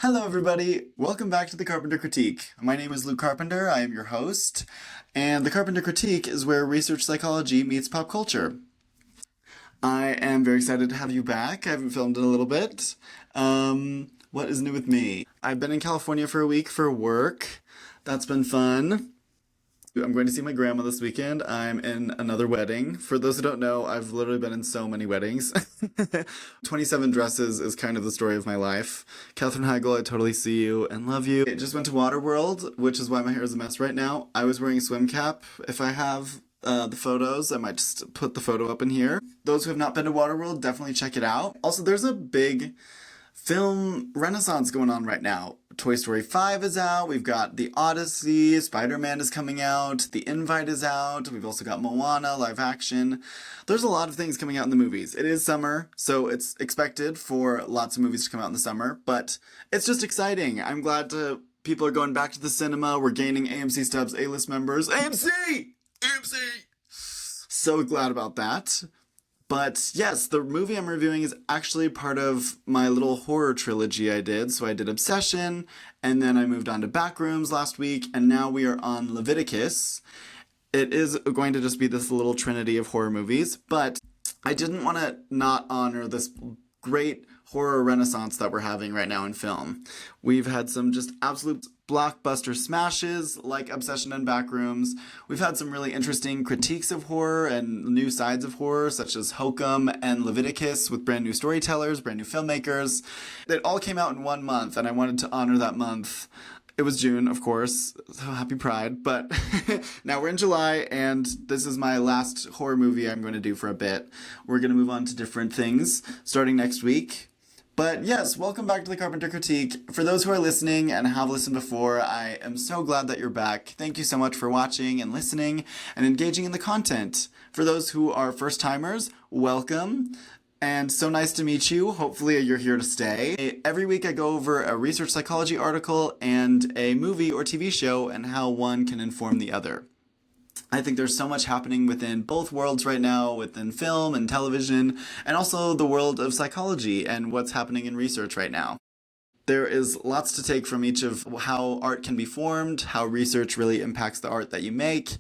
Hello, everybody. Welcome back to the Carpenter Critique. My name is Luke Carpenter. I am your host, and the Carpenter Critique is where research psychology meets pop culture. I am very excited to have you back. I haven't filmed in a little bit. What is new with me? I've been in California for a week for work. That's been fun. I'm going to see my grandma this weekend. I'm in another wedding. For those who don't know, I've literally been in so many weddings. 27 dresses is kind of the story of my life. Katherine Heigl, I totally see you and love you. I just went to Waterworld, which is why my hair is a mess right now. I was wearing a swim cap. If I have the photos, I might just put the photo up in here. Those who have not been to Waterworld, definitely check it out. Also, there's a big film renaissance going on right now. Toy Story 5 is out, we've got The Odyssey, Spider-Man is coming out, The Invite is out, we've also got Moana, live action. There's a lot of things coming out in the movies. It is summer, so it's expected for lots of movies to come out in the summer, but it's just exciting. I'm glad people are going back to the cinema, we're gaining AMC Stubs A-list members. AMC! AMC! So glad about that. But yes, the movie I'm reviewing is actually part of my little horror trilogy I did. So I did Obsession, and then I moved on to Backrooms last week, and now we are on Leviticus. It is going to just be this little trinity of horror movies, but I didn't want to not honor this great horror renaissance that we're having right now in film. We've had some just absolute blockbuster smashes like Obsession and Backrooms. We've had some really interesting critiques of horror and new sides of horror, such as Hokum and Leviticus, with brand new storytellers, brand new filmmakers. It all came out in 1 month, and I wanted to honor that month. It was June, of course, so happy Pride, but now we're in July, and this is my last horror movie I'm going to do for a bit. We're going to move on to different things starting next week. But yes, welcome back to the Carpenter Critique. For those who are listening and have listened before, I am so glad that you're back. Thank you so much for watching and listening and engaging in the content. For those who are first-timers, welcome. And so nice to meet you. Hopefully you're here to stay. Every week I go over a research psychology article and a movie or TV show and how one can inform the other. I think there's so much happening within both worlds right now, within film and television, and also the world of psychology and what's happening in research right now. There is lots to take from each of how art can be formed, how research really impacts the art that you make,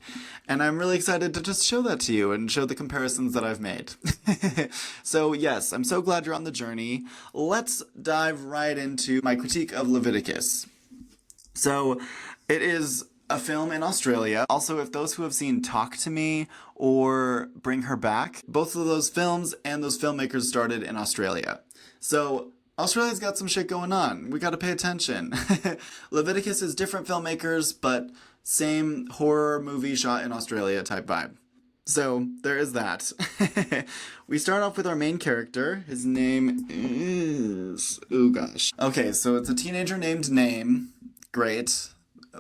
and I'm really excited to just show that to you and show the comparisons that I've made. So yes, I'm so glad you're on the journey. Let's dive right into my critique of Leviticus. So it is a film in Australia. Also, if those who have seen Talk to Me or Bring Her Back, both of those films and those filmmakers started in Australia. So Australia's got some shit going on. We gotta pay attention. Leviticus is different filmmakers, but same horror movie shot in Australia type vibe. So there is that. We start off with our main character. His name is... oh gosh. Okay, so it's a teenager named Name. Great.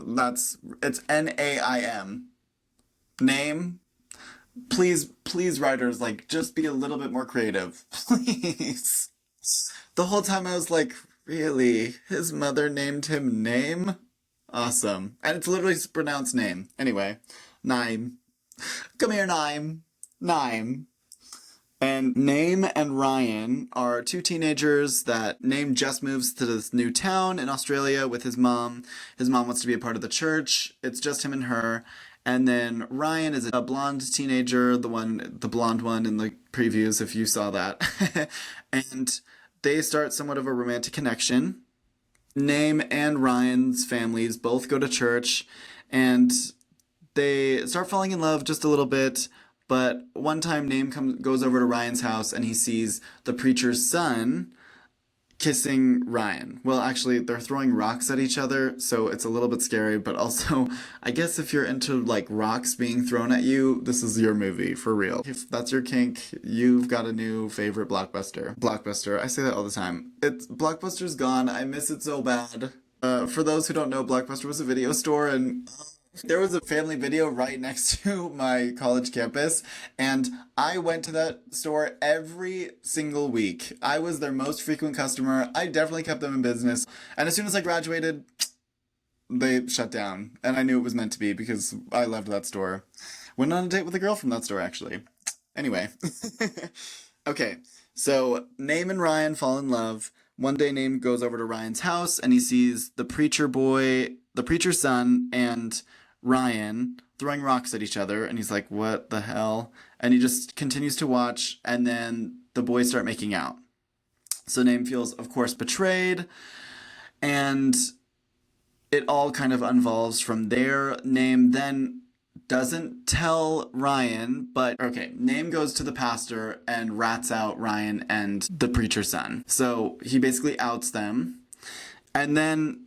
It's N-A-I-M. Name. Please, writers, just be a little bit more creative. Please. The whole time I was like, really? His mother named him Name? Awesome. And it's literally pronounced Name. Anyway, Nime. Come here, Nime. Nime. And Name and Ryan are two teenagers that Name just moves to this new town in Australia with his mom. His mom wants to be a part of the church. It's just him and her. And then Ryan is a blonde teenager, the blonde one in the previews, if you saw that. And they start somewhat of a romantic connection. Name and Ryan's families both go to church, and they start falling in love just a little bit. But one time Name goes over to Ryan's house and he sees the preacher's son kissing Ryan. Well, actually, they're throwing rocks at each other, so it's a little bit scary, but also, I guess if you're into, rocks being thrown at you, this is your movie, for real. If that's your kink, you've got a new favorite blockbuster. Blockbuster, I say that all the time. Blockbuster's gone, I miss it so bad. For those who don't know, Blockbuster was a video store, and there was a Family Video right next to my college campus, and I went to that store every single week. I was their most frequent customer. I definitely kept them in business. And as soon as I graduated, they shut down. And I knew it was meant to be because I loved that store. Went on a date with a girl from that store, actually. Anyway. Okay, so Name and Ryan fall in love. One day Name goes over to Ryan's house and he sees the preacher's son, and Ryan throwing rocks at each other, and he's like, what the hell? And he just continues to watch, and then the boys start making out. So Name feels, of course, betrayed, and it all kind of unvolves from there. Name then doesn't tell Ryan, but okay, Name goes to the pastor and rats out Ryan and the preacher's son. So he basically outs them. And then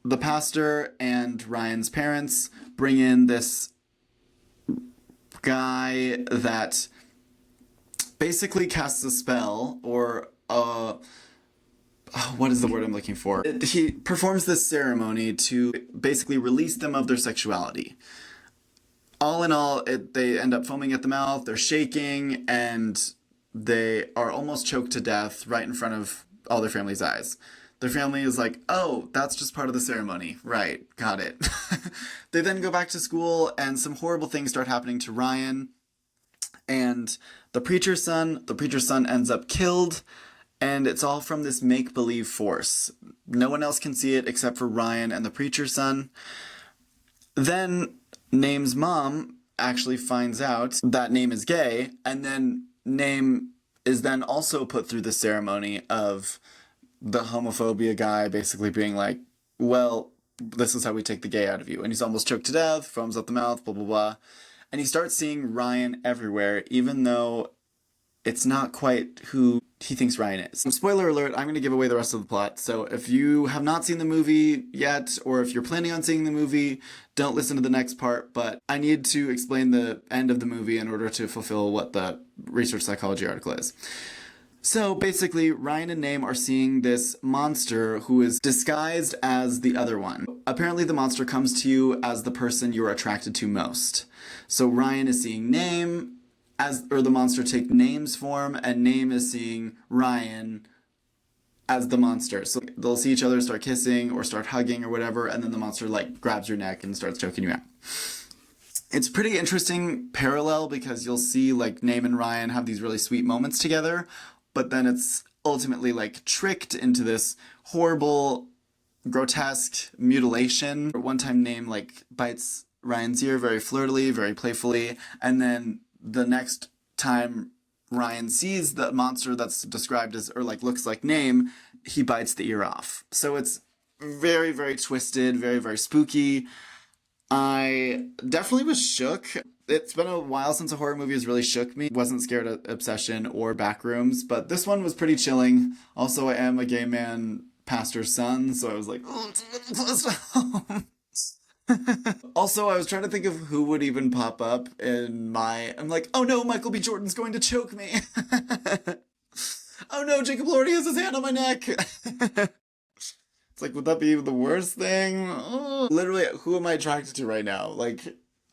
the pastor and Ryan's parents bring in this guy that basically casts a spell, or what is the word I'm looking for? He performs this ceremony to basically release them of their sexuality. All in all, they end up foaming at the mouth, they're shaking, and they are almost choked to death right in front of all their family's eyes. Their family is like, oh, that's just part of the ceremony. Right, got it. They then go back to school, and some horrible things start happening to Ryan and the preacher's son. The preacher's son ends up killed, and it's all from this make-believe force. No one else can see it except for Ryan and the preacher's son. Then Name's mom actually finds out that Name is gay, and then Name is then also put through the ceremony of the homophobia guy basically being like, well, this is how we take the gay out of you. And he's almost choked to death, foams out the mouth, blah, blah, blah. And he starts seeing Ryan everywhere, even though it's not quite who he thinks Ryan is. Spoiler alert, I'm going to give away the rest of the plot. So if you have not seen the movie yet, or if you're planning on seeing the movie, don't listen to the next part. But I need to explain the end of the movie in order to fulfill what the research psychology article is. So basically, Ryan and Name are seeing this monster who is disguised as the other one. Apparently the monster comes to you as the person you're attracted to most. So Ryan is seeing Name or the monster take Name's form, and Name is seeing Ryan as the monster. So they'll see each other, start kissing or start hugging or whatever, and then the monster like grabs your neck and starts choking you out. It's pretty interesting parallel because you'll see like Name and Ryan have these really sweet moments together, but then it's ultimately like tricked into this horrible, grotesque mutilation. One time Name like bites Ryan's ear very flirtily, very playfully, and then the next time Ryan sees the monster that's described as, or like looks like Name, he bites the ear off. So it's very, very twisted, very, very spooky. I definitely was shook. It's been a while since a horror movie has really shook me. Wasn't scared of Obsession or Backrooms, but this one was pretty chilling. Also, I am a gay man pastor's son, so I was like, oh, close to home. Also, I was trying to think of who would even pop up I'm like, oh no, Michael B. Jordan's going to choke me. Oh no, Jacob Lordy has his hand on my neck. It's like, would that be the worst thing? Oh. Literally, who am I attracted to right now? Like,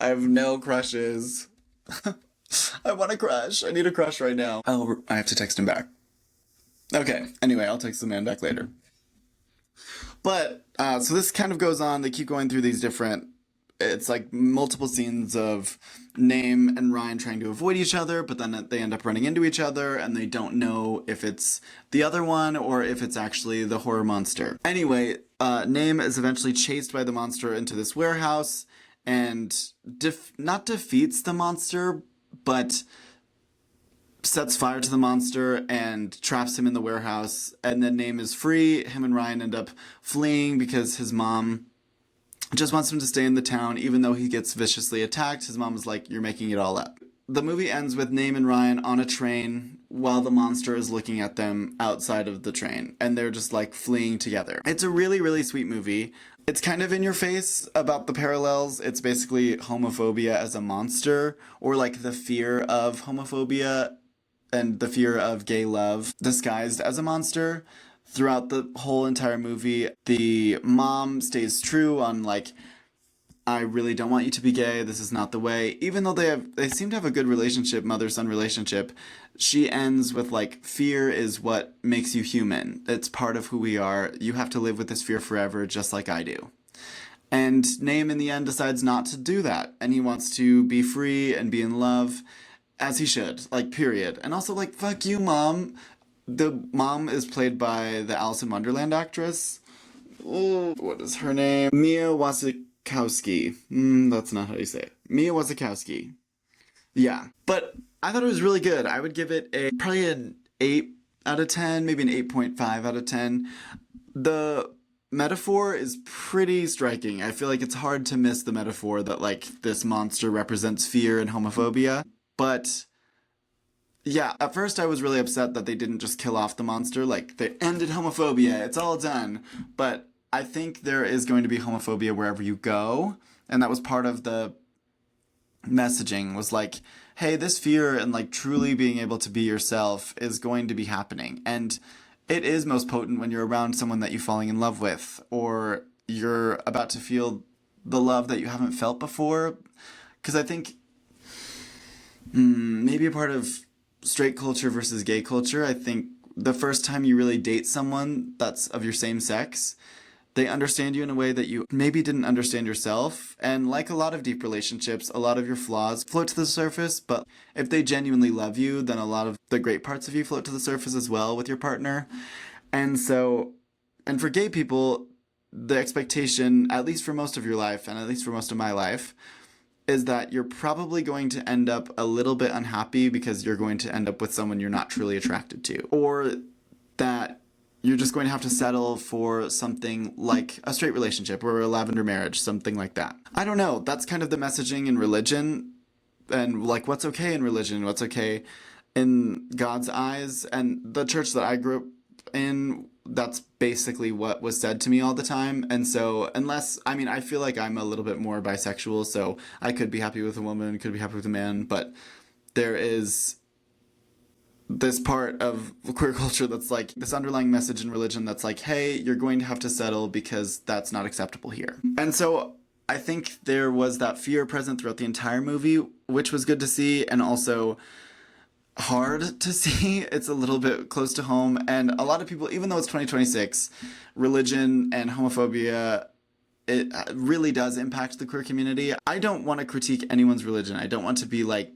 I have no crushes. I want a crush. I need a crush right now. Oh, I have to text him back. Okay, anyway, I'll text the man back later. But, so this kind of goes on. They keep going through these it's like multiple scenes of Name and Ryan trying to avoid each other, but then they end up running into each other, and they don't know if it's the other one or if it's actually the horror monster. Anyway, Name is eventually chased by the monster into this warehouse, and not defeats the monster, but sets fire to the monster and traps him in the warehouse, and then Name is free. Him and Ryan end up fleeing because his mom just wants him to stay in the town, even though he gets viciously attacked. His mom is like, you're making it all up. The movie ends with Name and Ryan on a train while the monster is looking at them outside of the train, and they're just like fleeing together. It's a really, really sweet movie. It's kind of in your face about the parallels. It's basically homophobia as a monster, or like the fear of homophobia and the fear of gay love disguised as a monster. Throughout the whole entire movie, the mom stays true on like, I really don't want you to be gay, this is not the way. Even though they seem to have a good relationship, mother-son relationship, she ends with like, fear is what makes you human. It's part of who we are. You have to live with this fear forever, just like I do. And Name in the end decides not to do that, and he wants to be free and be in love, as he should, like, period. And also like, fuck you, mom. The mom is played by the Alice in Wonderland actress. Oh, what is her name? Mia Wasikowski. That's not how you say it. Mia Wasikowski. Yeah. But I thought it was really good. I would give it probably an 8 out of 10, maybe an 8.5 out of 10. The metaphor is pretty striking. I feel like it's hard to miss the metaphor that, like, this monster represents fear and homophobia. But yeah, at first I was really upset that they didn't just kill off the monster. Like, they ended homophobia, it's all done. But I think there is going to be homophobia wherever you go. And that was part of the messaging, was like, hey, this fear and, like, truly being able to be yourself is going to be happening. And it is most potent when you're around someone that you're falling in love with, or you're about to feel the love that you haven't felt before. Because I think maybe a part of straight culture versus gay culture, I think the first time you really date someone that's of your same sex, they understand you in a way that you maybe didn't understand yourself. And like a lot of deep relationships, a lot of your flaws float to the surface, but if they genuinely love you, then a lot of the great parts of you float to the surface as well with your partner. And so, and for gay people, the expectation, at least for most of your life, and at least for most of my life, is that you're probably going to end up a little bit unhappy because you're going to end up with someone you're not truly attracted to. Or that you're just going to have to settle for something like a straight relationship or a lavender marriage, something like that. I don't know. That's kind of the messaging in religion, and like what's okay in religion, what's okay in God's eyes. And the church that I grew up in, that's basically what was said to me all the time. And so I feel like I'm a little bit more bisexual, so I could be happy with a woman, could be happy with a man, but there is this part of queer culture that's like this underlying message in religion that's like, hey, you're going to have to settle because that's not acceptable here. And so I think there was that fear present throughout the entire movie, which was good to see, and also hard to see. It's a little bit close to home, and a lot of people, even though it's 2026, religion and homophobia, it really does impact the queer community. I don't want to critique anyone's religion. I don't want to be like,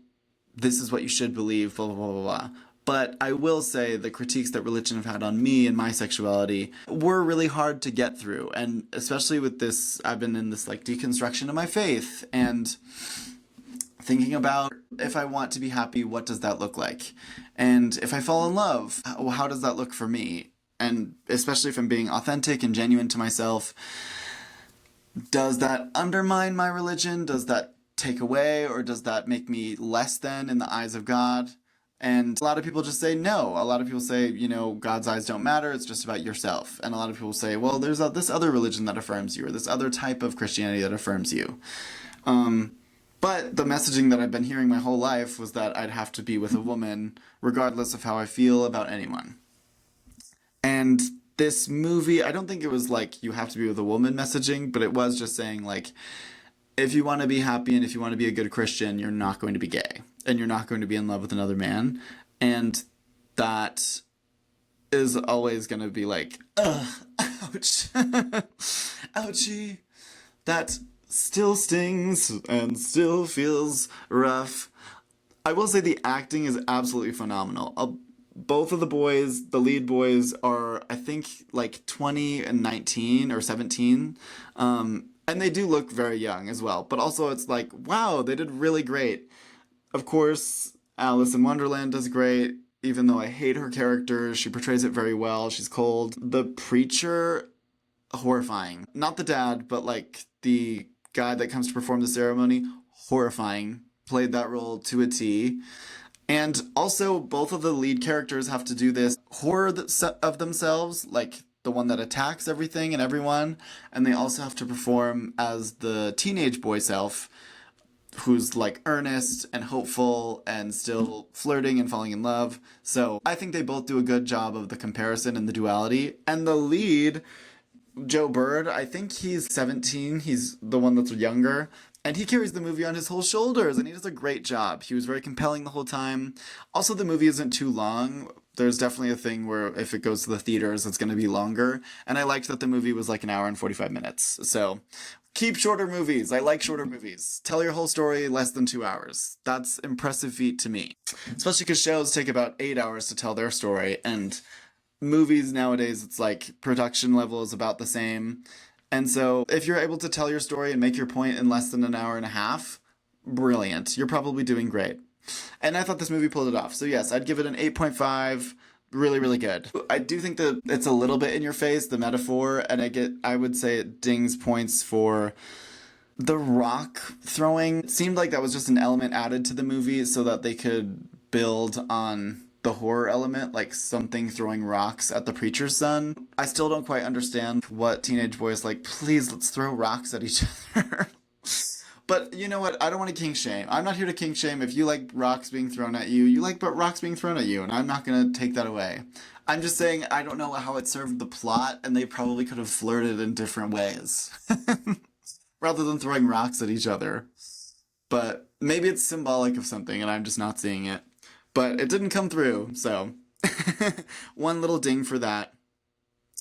this is what you should believe, blah, blah, blah, blah, blah. But I will say the critiques that religion have had on me and my sexuality were really hard to get through. And especially with this, I've been in this like deconstruction of my faith and thinking about, if I want to be happy, what does that look like? And if I fall in love, how does that look for me? And especially if I'm being authentic and genuine to myself, does that undermine my religion? Does that take away, or does that make me less than in the eyes of God? And a lot of people just say no. A lot of people say, God's eyes don't matter, it's just about yourself. And a lot of people say, well, there's this other religion that affirms you, or this other type of Christianity that affirms you. But the messaging that I've been hearing my whole life was that I'd have to be with a woman regardless of how I feel about anyone. And this movie, I don't think it was like you have to be with a woman messaging, but it was just saying like, if you want to be happy and if you want to be a good Christian, you're not going to be gay. And you're not going to be in love with another man. And that is always going to be like, ugh, ouch, ouchie. That still stings and still feels rough. I will say the acting is absolutely phenomenal. Both of the boys, the lead boys, are, I think, like 20 and 19 or 17. And they do look very young as well. But also it's like, wow, they did really great. Of course, Alice in Wonderland does great, even though I hate her character. She portrays it very well. She's cold. The preacher, horrifying. Not the dad, but like the guy that comes to perform the ceremony, horrifying. Played that role to a T. And also, both of the lead characters have to do this horror of themselves, like the one that attacks everything and everyone. And they also have to perform as the teenage boy self, who's like earnest and hopeful and still flirting and falling in love. So I think they both do a good job of the comparison and the duality. And the lead, Joe Bird, I think he's 17. He's the one that's younger. And he carries the movie on his whole shoulders, and he does a great job. He was very compelling the whole time. Also, the movie isn't too long. There's definitely a thing where if it goes to the theaters, it's going to be longer. And I liked that the movie was like an hour and 45 minutes. So Keep shorter movies. I like shorter movies. Tell your whole story in less than 2 hours. That's impressive feat to me. Especially because shows take about 8 hours to tell their story, and movies nowadays, it's like production level is about the same. And so if you're able to tell your story and make your point in less than an hour and a half, brilliant. You're probably doing great. And I thought this movie pulled it off. So yes, I'd give it an 8.5. Really, really good. I do think that it's a little bit in your face, the metaphor, and I would say it dings points for the rock throwing. It seemed like that was just an element added to the movie so that they could build on the horror element, like something throwing rocks at the preacher's son. I still don't quite understand what teenage boys like, please, let's throw rocks at each other. But you know what? I don't want to kink shame. I'm not here to kink shame. If you like rocks being thrown at you, you like rocks being thrown at you, and I'm not going to take that away. I'm just saying I don't know how it served the plot, and they probably could have flirted in different ways. Rather than throwing rocks at each other. But maybe it's symbolic of something, and I'm just not seeing it. But it didn't come through, so one little ding for that.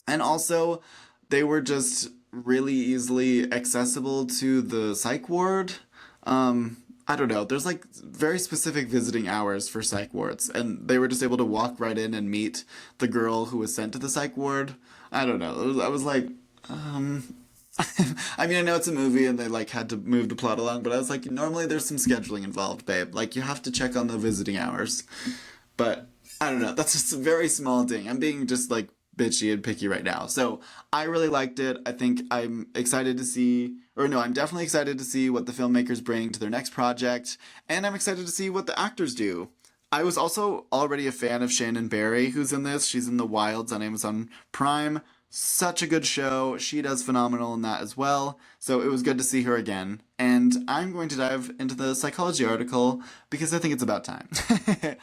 And also, they were just really easily accessible to the psych ward. I don't know. There's like very specific visiting hours for psych wards, and they were just able to walk right in and meet the girl who was sent to the psych ward. I don't know. I was like, I mean, I know it's a movie and they like had to move the plot along, but I was like, normally there's some scheduling involved, babe. Like you have to check on the visiting hours. But I don't know. That's just a very small ding. I'm being just like bitchy and picky right now. So I really liked it. I think I'm excited to see, or no, I'm definitely excited to see what the filmmakers bring to their next project, and I'm excited to see what the actors do. I was also already a fan of Shannon Barry, who's in this. She's in The Wilds on Amazon Prime. Such a good show. She does phenomenal in that as well. So it was good to see her again. And I'm going to dive into the psychology article because I think it's about time.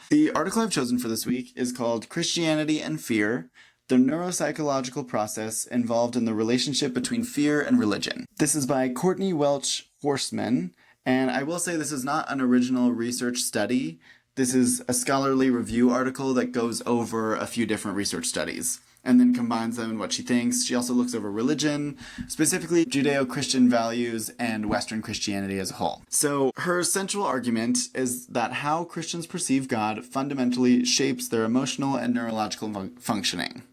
The article I've chosen for this week is called Christianity and Fear: The Neuropsychological Process Involved in the Relationship Between Fear and Religion. This is by Courtney, Welch, Horstman, and I will say this is not an original research study. This is a scholarly review article that goes over a few different research studies and then combines them in what she thinks. She also looks over religion, specifically Judeo-Christian values and Western Christianity as a whole. So her central argument is that how Christians perceive God fundamentally shapes their emotional and neurological functioning.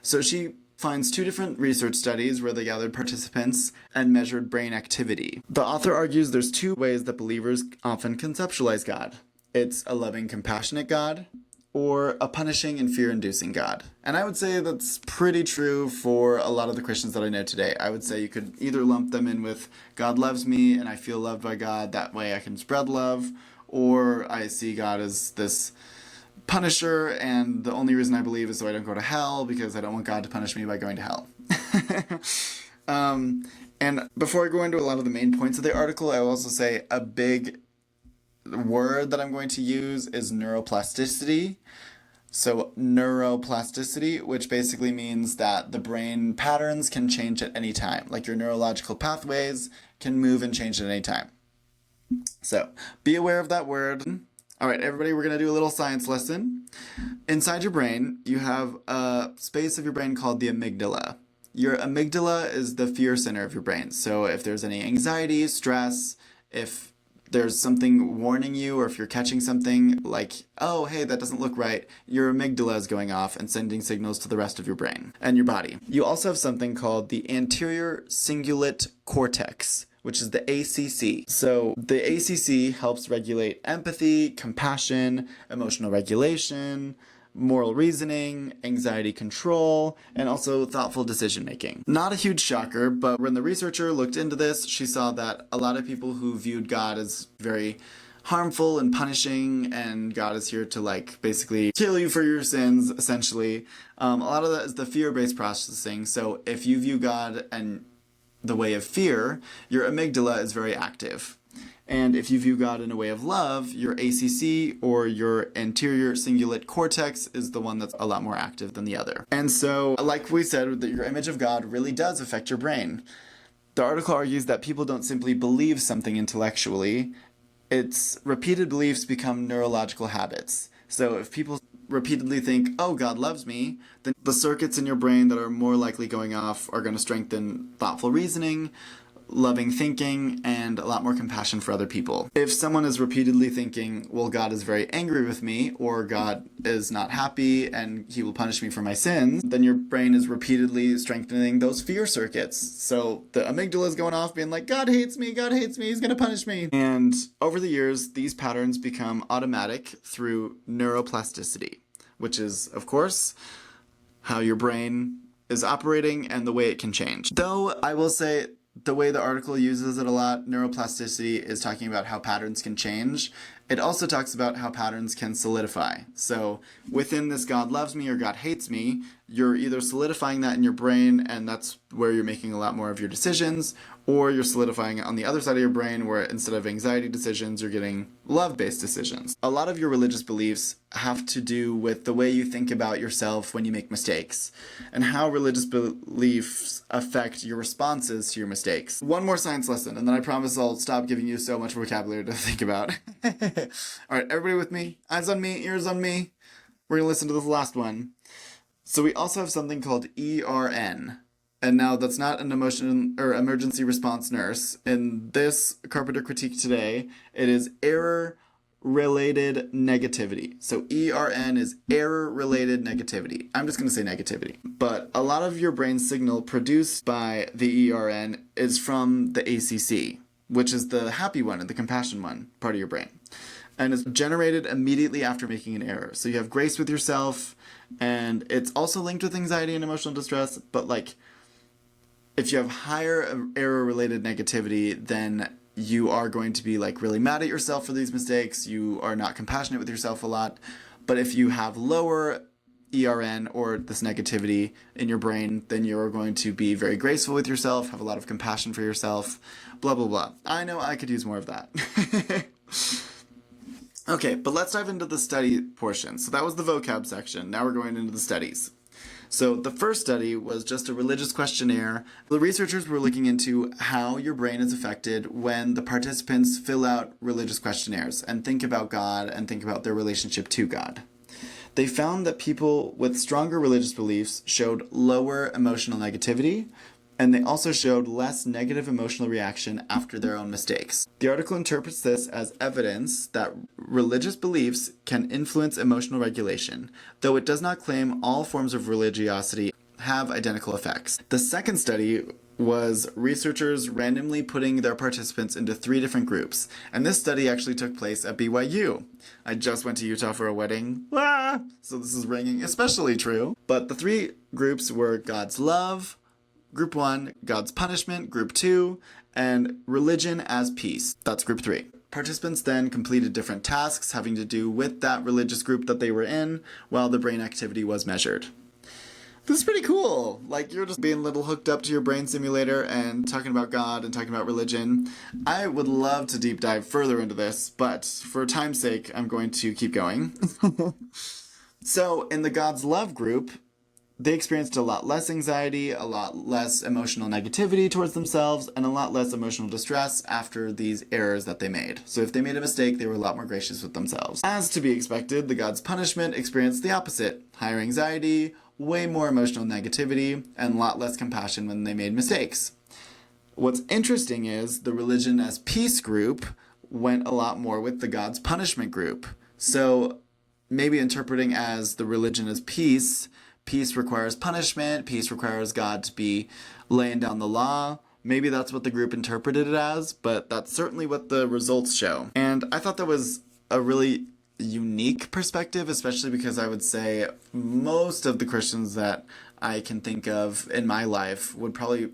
So she finds two different research studies where they gathered participants and measured brain activity. The author argues there's two ways that believers often conceptualize God. It's a loving, compassionate God, or a punishing and fear-inducing God. And I would say that's pretty true for a lot of the Christians that I know today. I would say you could either lump them in with God loves me and I feel loved by God, that way I can spread love, or I see God as this punisher and the only reason I believe is so I don't go to hell because I don't want God to punish me by going to hell. And before I go into a lot of the main points of the article, I will also say a big word that I'm going to use is neuroplasticity. So neuroplasticity, which basically means that the brain patterns can change at any time. Like your neurological pathways can move and change at any time. So be aware of that word. All right, everybody, we're going to do a little science lesson. Inside your brain, you have a space of your brain called the amygdala. Your amygdala is the fear center of your brain. So if there's any anxiety, stress, if there's something warning you, or if you're catching something like, oh, hey, that doesn't look right, your amygdala is going off and sending signals to the rest of your brain and your body. You also have something called the anterior cingulate cortex, which is the ACC. So the ACC helps regulate empathy, compassion, emotional regulation, moral reasoning, anxiety control, and also thoughtful decision making. Not a huge shocker, but when the researcher looked into this, she saw that a lot of people who viewed God as very harmful and punishing, and God is here to like basically kill you for your sins, essentially. A lot of that is the fear-based processing. So if you view God and the way of fear, your amygdala is very active. And if you view God in a way of love, your ACC, or your anterior cingulate cortex, is the one that's a lot more active than the other. And so, like we said, that your image of God really does affect your brain. The article argues that people don't simply believe something intellectually. Its repeated beliefs become neurological habits. So if people repeatedly think, oh, God loves me, then the circuits in your brain that are more likely going off are going to strengthen thoughtful reasoning, loving thinking, and a lot more compassion for other people. If someone is repeatedly thinking, well, God is very angry with me, or God is not happy and he will punish me for my sins, then your brain is repeatedly strengthening those fear circuits. So the amygdala is going off being like, God hates me, he's gonna punish me. And over the years, these patterns become automatic through neuroplasticity, which is, of course, how your brain is operating and the way it can change. Though I will say, the way the article uses it a lot, neuroplasticity is talking about how patterns can change. It also talks about how patterns can solidify. So within this God loves me or God hates me, you're either solidifying that in your brain and that's where you're making a lot more of your decisions, or you're solidifying it on the other side of your brain where instead of anxiety decisions, you're getting love-based decisions. A lot of your religious beliefs have to do with the way you think about yourself when you make mistakes, and how religious beliefs affect your responses to your mistakes. One more science lesson, and then I promise I'll stop giving you so much vocabulary to think about. Alright, everybody with me? Eyes on me, ears on me. We're gonna listen to this last one. So we also have something called ERN. And now that's not an emotion or emergency response nurse. In this Carpenter critique today, it is error-related negativity. So ERN is error-related negativity. I'm just going to say negativity. But a lot of your brain signal produced by the ERN is from the ACC, which is the happy one and the compassion one, part of your brain. And it's generated immediately after making an error. So you have grace with yourself, and it's also linked with anxiety and emotional distress, but like, if you have higher error-related negativity, then you are going to be like really mad at yourself for these mistakes. You are not compassionate with yourself a lot. But if you have lower ERN or this negativity in your brain, then you're going to be very graceful with yourself, have a lot of compassion for yourself, blah, blah, blah. I know I could use more of that. Okay, but let's dive into the study portion. So that was the vocab section. Now we're going into the studies. So the first study was just a religious questionnaire. The researchers were looking into how your brain is affected when the participants fill out religious questionnaires and think about God and think about their relationship to God. They found that people with stronger religious beliefs showed lower emotional negativity, and they also showed less negative emotional reaction after their own mistakes. The article interprets this as evidence that religious beliefs can influence emotional regulation, though it does not claim all forms of religiosity have identical effects. The second study was researchers randomly putting their participants into 3 different groups, and this study actually took place at BYU. I just went to Utah for a wedding, so this is ringing especially true. But the 3 groups were God's love, Group 1, God's punishment, Group 2, and religion as peace. That's Group 3. Participants then completed different tasks having to do with that religious group that they were in while the brain activity was measured. This is pretty cool. Like, you're just being a little hooked up to your brain simulator and talking about God and talking about religion. I would love to deep dive further into this, but for time's sake, I'm going to keep going. So, in the God's love group, they experienced a lot less anxiety, a lot less emotional negativity towards themselves, and a lot less emotional distress after these errors that they made. So if they made a mistake, they were a lot more gracious with themselves. As to be expected, the God's punishment experienced the opposite. Higher anxiety, way more emotional negativity, and a lot less compassion when they made mistakes. What's interesting is the religion as peace group went a lot more with the God's punishment group. So maybe interpreting as the religion as peace, peace requires punishment, peace requires God to be laying down the law. Maybe that's what the group interpreted it as, but that's certainly what the results show. And I thought that was a really unique perspective, especially because I would say most of the Christians that I can think of in my life would probably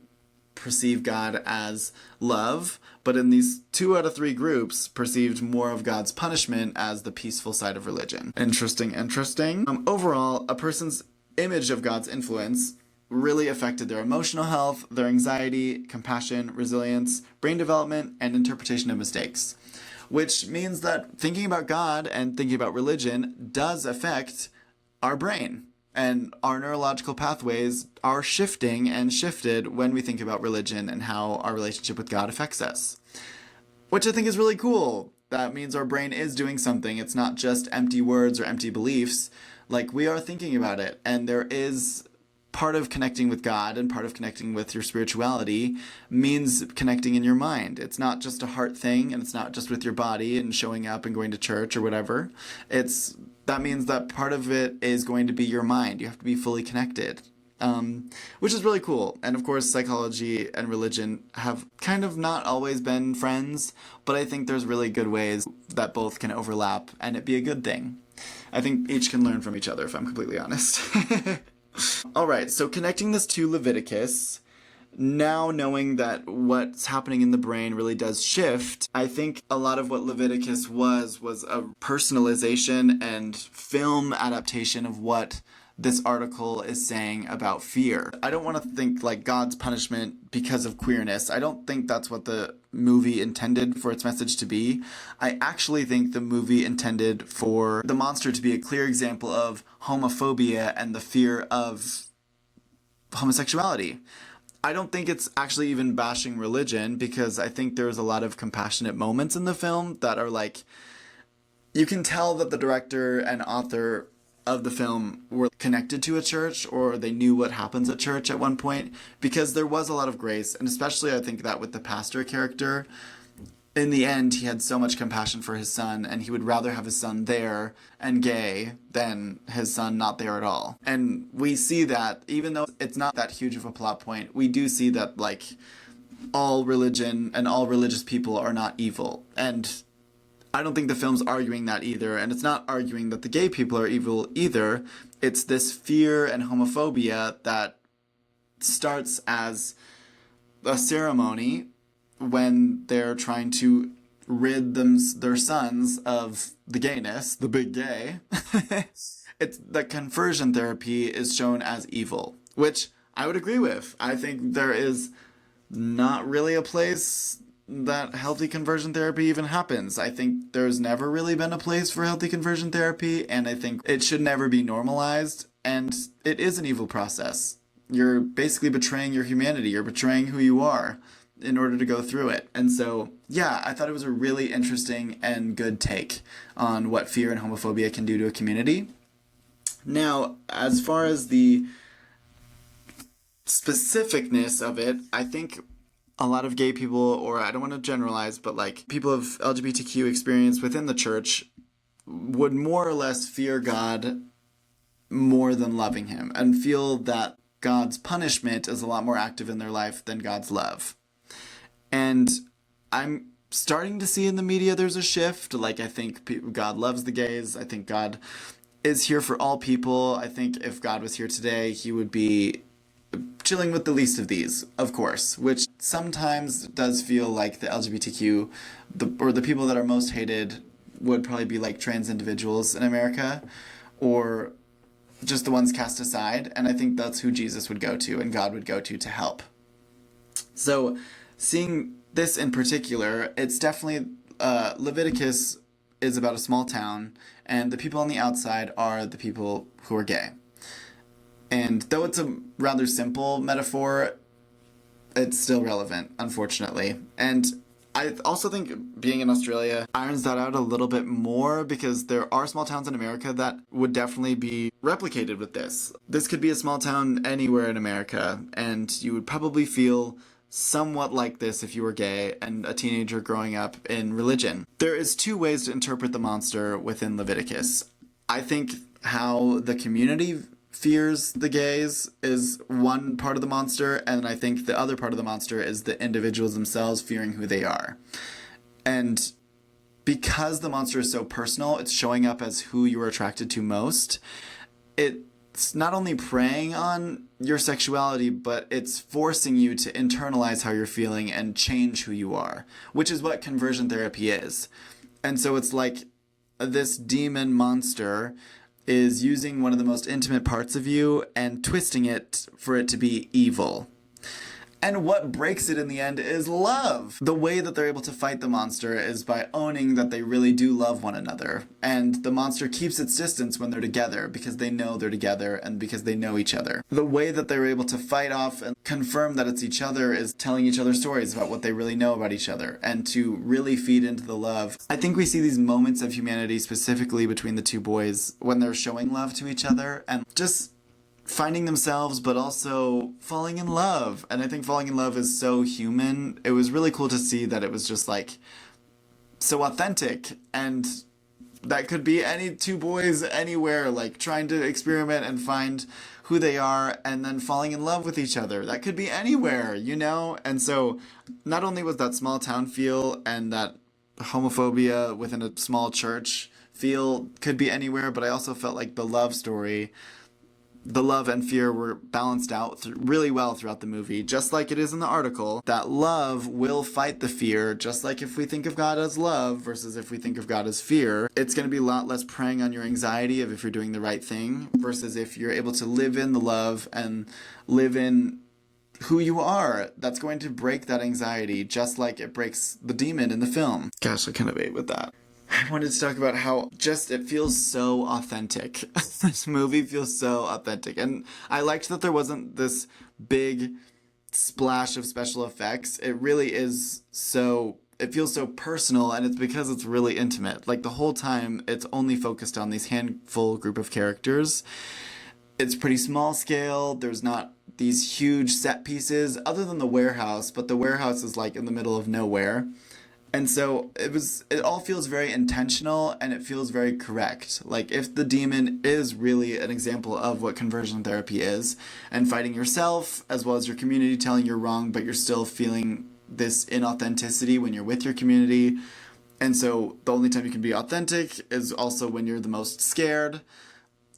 perceive God as love, but in these 2 out of 3 groups perceived more of God's punishment as the peaceful side of religion. Interesting. Overall, a person's image of God's influence really affected their emotional health, their anxiety, compassion, resilience, brain development, and interpretation of mistakes. Which means that thinking about God and thinking about religion does affect our brain. And our neurological pathways are shifting and shifted when we think about religion and how our relationship with God affects us. Which I think is really cool. That means our brain is doing something. It's not just empty words or empty beliefs. Like, we are thinking about it, and there is part of connecting with God and part of connecting with your spirituality means connecting in your mind. It's not just a heart thing, and it's not just with your body and showing up and going to church or whatever. That means that part of it is going to be your mind. You have to be fully connected. Which is really cool. And of course, psychology and religion have kind of not always been friends, but I think there's really good ways that both can overlap and it be a good thing. I think each can learn from each other, if I'm completely honest. Alright, so connecting this to Leviticus, now knowing that what's happening in the brain really does shift, I think a lot of what Leviticus was a personalization and film adaptation of what this article is saying about fear. I don't want to think like God's punishment because of queerness. I don't think that's what the movie intended for its message to be. I actually think the movie intended for the monster to be a clear example of homophobia and the fear of homosexuality. I don't think it's actually even bashing religion, because I think there's a lot of compassionate moments in the film that are like, you can tell that the director and author of the film were connected to a church, or they knew what happens at church at one point, because there was a lot of grace. And especially I think that with the pastor character, in the end he had so much compassion for his son, and he would rather have his son there and gay than his son not there at all. And we see that, even though it's not that huge of a plot point, we do see that like all religion and all religious people are not evil. And I don't think the film's arguing that either, and it's not arguing that the gay people are evil either. It's this fear and homophobia that starts as a ceremony when they're trying to rid their sons of the gayness, the big gay. It's the conversion therapy is shown as evil, which I would agree with. I think there is not really a place that healthy conversion therapy even happens. I think there's never really been a place for healthy conversion therapy, and I think it should never be normalized, and it is an evil process. You're basically betraying your humanity, you're betraying who you are in order to go through it. And so, yeah, I thought it was a really interesting and good take on what fear and homophobia can do to a community. Now, as far as the specificness of it, I think a lot of gay people, or I don't want to generalize, but like people of LGBTQ experience within the church would more or less fear God more than loving him, and feel that God's punishment is a lot more active in their life than God's love. And I'm starting to see in the media there's a shift. Like, I think God loves the gays. I think God is here for all people. I think if God was here today, he would be chilling with the least of these, of course, which sometimes does feel like the LGBTQ, or the people that are most hated would probably be like trans individuals in America, or just the ones cast aside. And I think that's who Jesus would go to and God would go to help. So seeing this in particular, it's definitely, Leviticus is about a small town, and the people on the outside are the people who are gay. And though it's a rather simple metaphor, it's still relevant, unfortunately. And I also think being in Australia irons that out a little bit more, because there are small towns in America that would definitely be replicated with this. This could be a small town anywhere in America, and you would probably feel somewhat like this if you were gay and a teenager growing up in religion. There is two ways to interpret the monster within Leviticus. I think how the community fears the gays is one part of the monster, and I think the other part of the monster is the individuals themselves fearing who they are. And because the monster is so personal, it's showing up as who you are attracted to most. It's not only preying on your sexuality, but it's forcing you to internalize how you're feeling and change who you are, which is what conversion therapy is. And so it's like this demon monster is using one of the most intimate parts of you and twisting it for it to be evil. And what breaks it in the end is love. The way that they're able to fight the monster is by owning that they really do love one another. And the monster keeps its distance when they're together, because they know they're together and because they know each other. The way that they're able to fight off and confirm that it's each other is telling each other stories about what they really know about each other, and to really feed into the love. I think we see these moments of humanity specifically between the two boys when they're showing love to each other, and just finding themselves, but also falling in love. And I think falling in love is so human. It was really cool to see that it was just like so authentic, and that could be any two boys anywhere, like trying to experiment and find who they are and then falling in love with each other. That could be anywhere, you know? And so not only was that small town feel and that homophobia within a small church feel could be anywhere, but I also felt like the love story, the love and fear were balanced out really well throughout the movie, just like it is in the article, that love will fight the fear, just like if we think of God as love versus if we think of God as fear. It's going to be a lot less preying on your anxiety of if you're doing the right thing versus if you're able to live in the love and live in who you are. That's going to break that anxiety, just like it breaks the demon in the film. Gosh, I kind of ate with that. I wanted to talk about how just it feels so authentic. This movie feels so authentic. And I liked that there wasn't this big splash of special effects. It really is so, it feels so personal, and it's because it's really intimate. Like the whole time, it's only focused on these handful group of characters. It's pretty small scale. There's not these huge set pieces other than the warehouse, but the warehouse is like in the middle of nowhere. And so it all feels very intentional, and it feels very correct. Like if the demon is really an example of what conversion therapy is, and fighting yourself as well as your community telling you're wrong, but you're still feeling this inauthenticity when you're with your community. And so the only time you can be authentic is also when you're the most scared.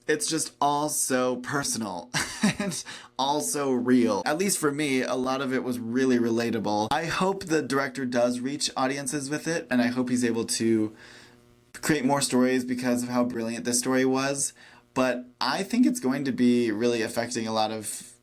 It's just all so personal and all so real. At least for me, a lot of it was really relatable. I hope the director does reach audiences with it, and I hope he's able to create more stories because of how brilliant this story was. But I think it's going to be really affecting a lot of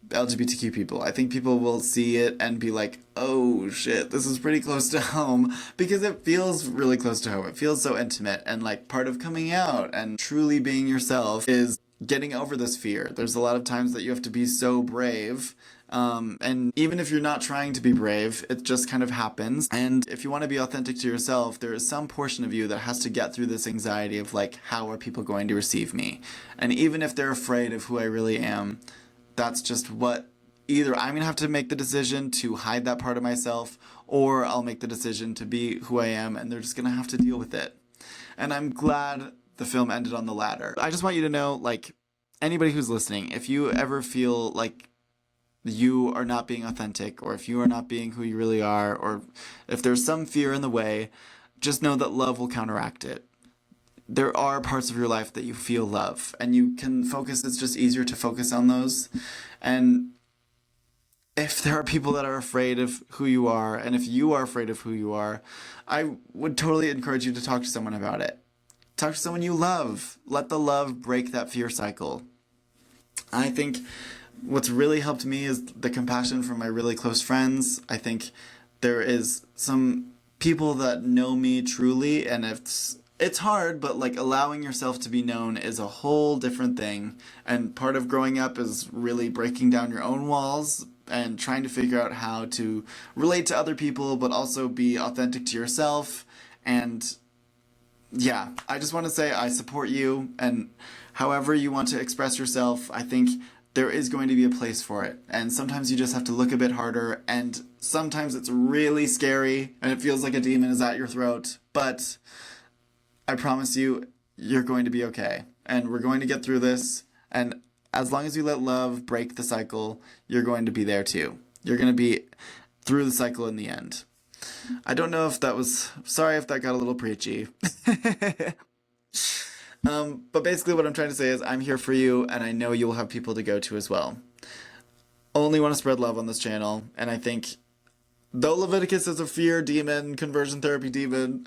LGBTQ people. I think people will see it and be like, oh shit, this is pretty close to home, because it feels really close to home. It feels so intimate, and like part of coming out and truly being yourself is getting over this fear. There's a lot of times that you have to be so brave. And even if you're not trying to be brave, it just kind of happens. And if you want to be authentic to yourself, there is some portion of you that has to get through this anxiety of like, how are people going to receive me? And even if they're afraid of who I really am, that's just what, either I'm going to have to make the decision to hide that part of myself, or I'll make the decision to be who I am, and they're just going to have to deal with it. And I'm glad the film ended on the latter. I just want you to know, like, anybody who's listening, if you ever feel like you are not being authentic, or if you are not being who you really are, or if there's some fear in the way, just know that love will counteract it. There are parts of your life that you feel love, and you can focus. It's just easier to focus on those. And if there are people that are afraid of who you are, and if you are afraid of who you are, I would totally encourage you to talk to someone about it. Talk to someone you love. Let the love break that fear cycle. I think what's really helped me is the compassion from my really close friends. I think there is some people that know me truly, and it's hard, but like allowing yourself to be known is a whole different thing. And part of growing up is really breaking down your own walls and trying to figure out how to relate to other people, but also be authentic to yourself. And yeah, I just want to say I support you, and however you want to express yourself, I think there is going to be a place for it. And sometimes you just have to look a bit harder, and sometimes it's really scary and it feels like a demon is at your throat, but I promise you, you're going to be okay. And we're going to get through this. And as long as you let love break the cycle, you're going to be there too. You're going to be through the cycle in the end. I don't know if that was... Sorry if that got a little preachy. But basically what I'm trying to say is I'm here for you, and I know you will have people to go to as well. Only want to spread love on this channel, and I think though Leviticus is a fear demon, conversion therapy demon,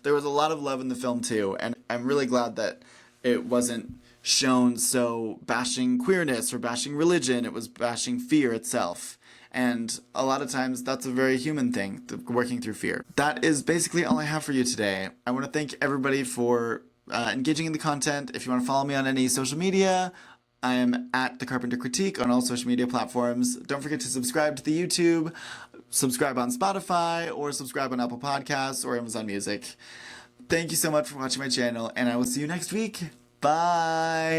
there was a lot of love in the film too, and I'm really glad that it wasn't shown so bashing queerness or bashing religion. It was bashing fear itself. And a lot of times that's a very human thing, working through fear. That is basically all I have for you today. I want to thank everybody for engaging in the content. If you want to follow me on any social media, I am at the Carpenter Critique on all social media platforms. Don't forget to subscribe to the YouTube, subscribe on Spotify, or subscribe on Apple Podcasts or Amazon Music. Thank you so much for watching my channel, and I will see you next week. Bye!